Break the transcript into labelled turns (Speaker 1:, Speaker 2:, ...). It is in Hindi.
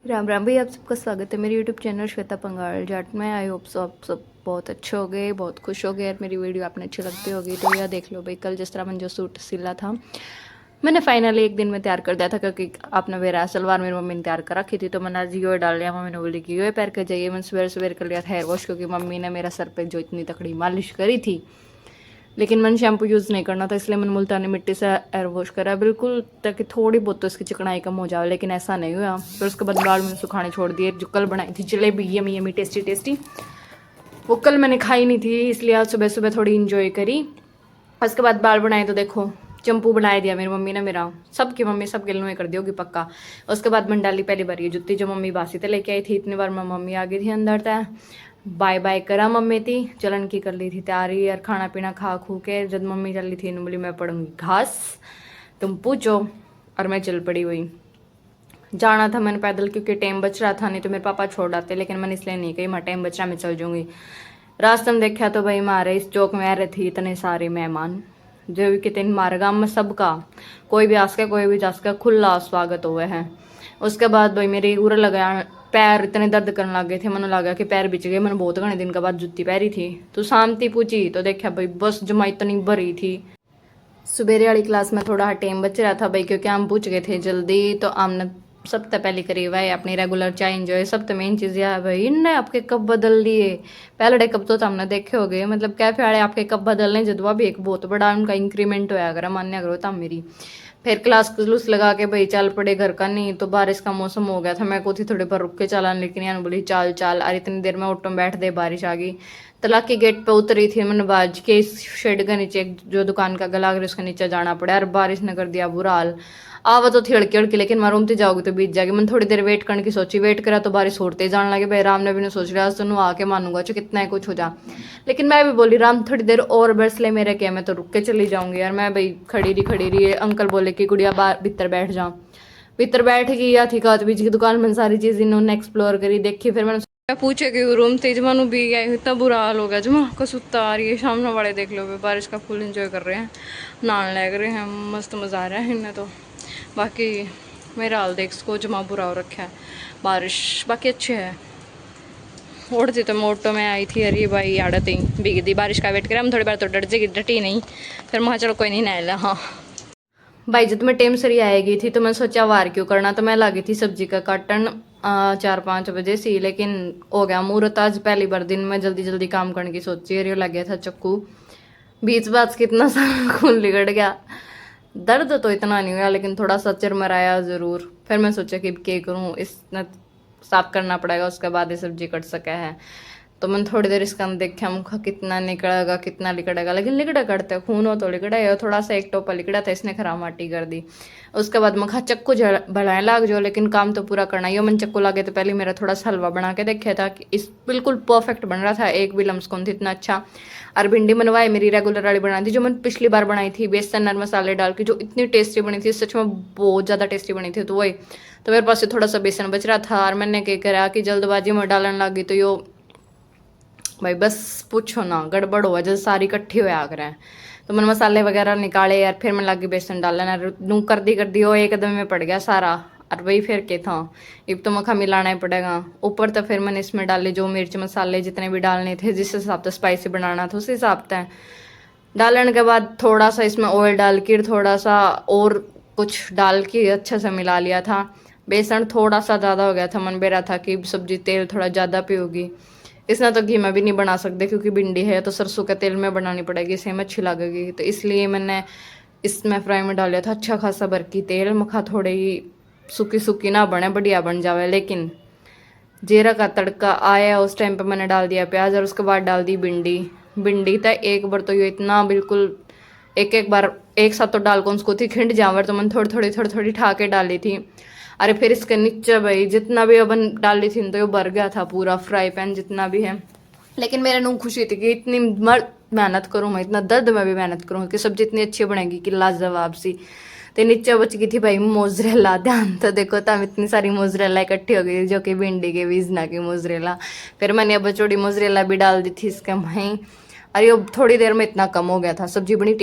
Speaker 1: राम राम भाई, आप सबका स्वागत है मेरे यूट्यूब चैनल श्वेता पंगाल जाट में। आई होप सो आप सब बहुत अच्छे हो गए, बहुत खुश हो गए और मेरी वीडियो आपने अच्छी लगती होगी। तो यह देख लो भाई, कल जिस तरह मैंने जो सूट सिला था मैंने फाइनली एक दिन में तैयार कर दिया था, क्योंकि आपने मेरा सलवार मेरी मम्मी ने तैयार कर रखी थी। तो मैंने आज यो डाल लिया। मम्मी ने बोली कि यो पैर कर जाइए। मैंने सवेरे सवेरे कर लिया था हेयर वॉश, क्योंकि मम्मी ने मेरा सर पे जो इतनी तकड़ी मालिश करी थी, लेकिन मैंने शैम्पू यूज़ नहीं करना था, इसलिए मैंने मुल्तानी मिट्टी से हेयर वॉश करा बिल्कुल, ताकि थोड़ी बहुत तो इसकी चिकनाई कम हो जाए। लेकिन ऐसा नहीं हुआ। फिर उसके बाद बाल मैंने सुखाने छोड़ दिए। जो कल बनाई थी jalebi yummy yummy tasty tasty, वो कल मैंने खाई नहीं थी, इसलिए आज सुबह सुबह थोड़ी इंजॉय करी। उसके बाद बाल बनाए तो देखो चंपू बनाए दिया मेरी मम्मी ने मेरा, सबकी मम्मी सब गिलनुए कर दी होगी पक्का। उसके बाद मैंने डाली पहली बार ये जुत्ती जो मम्मी बासी से लेके आई थी। इतनी बार मैं मम्मी आ गई थी अंदर तय, बाय बाय करा मम्मी थी, चलन की कर ली थी तैयारी और खाना पीना खा खू के जब मम्मी चल रही थी इन्होंने बोली मैं पढ़ूंगी घास, तुम पूछो। और मैं चल पड़ी। वही जाना था मैंने पैदल, क्योंकि टाइम बच रहा था, नहीं तो मेरे पापा छोड़ आते, लेकिन मैंने इसलिए नहीं कही मैं टाइम बच रहा मैं चल जाऊंगी। रास्ते में देखा तो भाई मारे इस चौक में आ रहे थे इतने सारे मेहमान, जो भी कितने मारे गाँव में सबका, कोई भी आ सके कोई भी जा सके, खुला स्वागत हुए हैं। उसके बाद भाई मेरी उर लगा, पैर इतने दर्द करने लग गए थे, मैंने लगा कि पैर बिछ गए। मैंने बहुत घने दिन के बाद जुत्ती पहरी थी तो शांति पूछी तो देखा भाई बस जमा इतनी भरी थी। सुबेरे वाली क्लास में थोड़ा टाइम बच रहा था भाई, क्योंकि हम पूछ गए थे जल्दी। तो हमने सबसे पहले करी भाई अपनी रेगुलर चाय इंजॉय। सबसे मेन चीज़ यह है भाई, इनने आपके कप बदल लिए। पहले कप तो हमने देखे हो गए, मतलब कैफे वाले आपके कप बदलने जदवा भी एक बहुत बड़ा उनका इंक्रीमेंट होया अगर मान्य करो तब मेरी। फिर क्लास जुलूस लगा के भाई चल पड़े घर का। नहीं तो बारिश का मौसम हो गया था, मैं को थी थोड़ी पर रुक के चलान, लेकिन यार बोली चाल चाल। और इतनी देर में ऑटो में बैठ दे बारिश आ गई। तलाक की गेट पे उतरी थी मैंने बाज के इस शेड के नीचे, जो दुकान का गला उसके नीचे जाना पड़ा। और बारिश ने कर दिया बुरा हाल। आवा तो थी अड़की अड़की, लेकिन मैं रूम ते जाओगी तो बीत जाएगी। मैंने थोड़ी देर वेट करने की सोची, वेट करा तो बारिश होते जाने लगे भाई। राम ने भी नहीं सोच रहा आज तो आके मानूंगा जो कितना है कुछ हो जा, लेकिन मैं भी बोली राम थोड़ी देर और बरस ले मेरे क्या, मैं तो रुक के चली जाऊंगी यार। मैं भाई खड़ी रही। अंकल बोले कि गुड़िया बाहर भीतर बैठ जाओ। भीतर बैठ गई या थी कात बीच की दुकान में सारी चीज इन्होंने एक्सप्लोर करी देखी। फिर मैंने पूछे कि रूम थे जमानू भी गया, इतना बुरा हाल हो गया जमा को सुत्ता आ रही है। सामने वाले देख लो बारिश का फुल इंजॉय कर रहे हैं, नहाने लग रहे हैं, मस्त मजा आ रहा है इन्हें तो। बाकी मेरा हाल देख को जमा बुरा हो रखा है बारिश, बाकी अच्छे है। उड़ती तो मैं ऑटो में आई थी, अरे भाई आड़त ही भीग दी। बारिश का वेट करा हम थोड़ी बार तो डर जाएगी, डटी नहीं। फिर मैं चलो कोई नहीं नहा। हाँ भाई जब मैं टाइम से ही आएगी थी तो मैं सोचा वार क्यों करना, तो मैं लगी थी सब्जी का काटन 4-5 बजे से, लेकिन हो गया मुहूर्त आज पहली बार दिन में जल्दी जल्दी काम करने की सोची। अरे लग गया था चक्कू बीच बात कितना सारा खून लिगड़ गया। दर्द तो इतना नहीं हुआ, लेकिन थोड़ा सा चिरमराया ज़रूर। फिर मैं सोचा कि क्या करूँ, इसने साफ करना पड़ेगा, उसके बाद ये सब्जी कट सके है। तो मैंने थोड़ी देर इसका देखा मुखा कितना निकलेगा कितना लिकड़ेगा, लेकिन लिकड़ा करते खून हो तो लिकड़ा है। थोड़ा सा एक टोपा लिकड़ा था, इसने खराब माटी कर दी। उसके बाद मैं चक्कू भलाए लाग जो, लेकिन काम तो पूरा करना ही हो। मैंने चक्कू लागे तो पहले मेरा थोड़ा सा हलवा बना के देखा था कि इस बिल्कुल परफेक्ट बन रहा था, एक भी लम्स कौन थी इतना अच्छा। और भिंडी बनवाई मेरी रेगुलर वाली बनाई थी, जो मैंने पिछली बार बनाई थी बेसन और मसाले डाल के, जो इतनी टेस्टी बनी थी, सच में बहुत ज़्यादा टेस्टी बनी थी। तो वही तो मेरे पास से थोड़ा सा बेसन बच रहा था, और मैंने क्या करा कि जल्दबाजी में डालने लगी तो यो भाई बस पूछो ना गड़बड़ हुआ, जैसे सारी इकट्ठी हो आ रहे हैं। तो मैंने मसाले वगैरह निकाले यार, फिर मैं लगी बेसन डालना, नू कर दी वो एकदम में पड़ गया सारा। और वही फिर के था अब तो मखा मिलाना ही पड़ेगा ऊपर। तो फिर मैंने इसमें डाले जो मिर्च मसाले जितने भी डालने थे, जिस हिसाब से स्पाइसी बनाना था उस हिसाब से डालने के बाद थोड़ा सा इसमें ऑयल डाल के थोड़ा सा और कुछ डाल के अच्छे से मिला लिया था। बेसन थोड़ा सा ज़्यादा हो गया था, मन बेरा था कि सब्जी तेल थोड़ा ज़्यादा पियोगी। इसना तो घी में भी नहीं बना सकते, क्योंकि भिंडी है तो सरसों के तेल में बनानी पड़ेगी, सेम अच्छी लगेगी। तो इसलिए मैंने इसमें फ्राई में डाल लिया था अच्छा खासा भर की तेल। मखा थोड़ी ही सूखी सूखी ना बने, बढ़िया बन जावे। लेकिन जीरा का तड़का आया उस टाइम पे मैंने डाल दिया प्याज, और उसके बाद डाल दी भिंडी। भिंडी था एक बार तो ये इतना बिल्कुल एक बार एक साथ तो डाल को उसको थी खिंड जावर, तो मैंने थोड़ी थोड़ी ठा के डाली थी। अरे फिर इसके नीचे भाई जितना भी ओवन डाली थी तो ये भर गया था पूरा फ्राई पैन जितना भी है। लेकिन मेरे नू खुशी थी कि इतनी मेहनत करूँ मैं, इतना दर्द में भी मेहनत करूँ कि सब्जी इतनी अच्छी बनेगी कि लाजवाब सी। तो नीचे बच गई थी भाई मोजरेला, ध्यान तो देखो तब इतनी सारी मोजरेला इकट्ठी हो गई, जो कि भिंडी के बीज ना की मोजरेला। फिर मैंने अब चौड़ी मोजरेला भी डाल दी थी इसके वहीं। अरे थोड़ी देर में इतना कम हो गया था, सब्जी बनी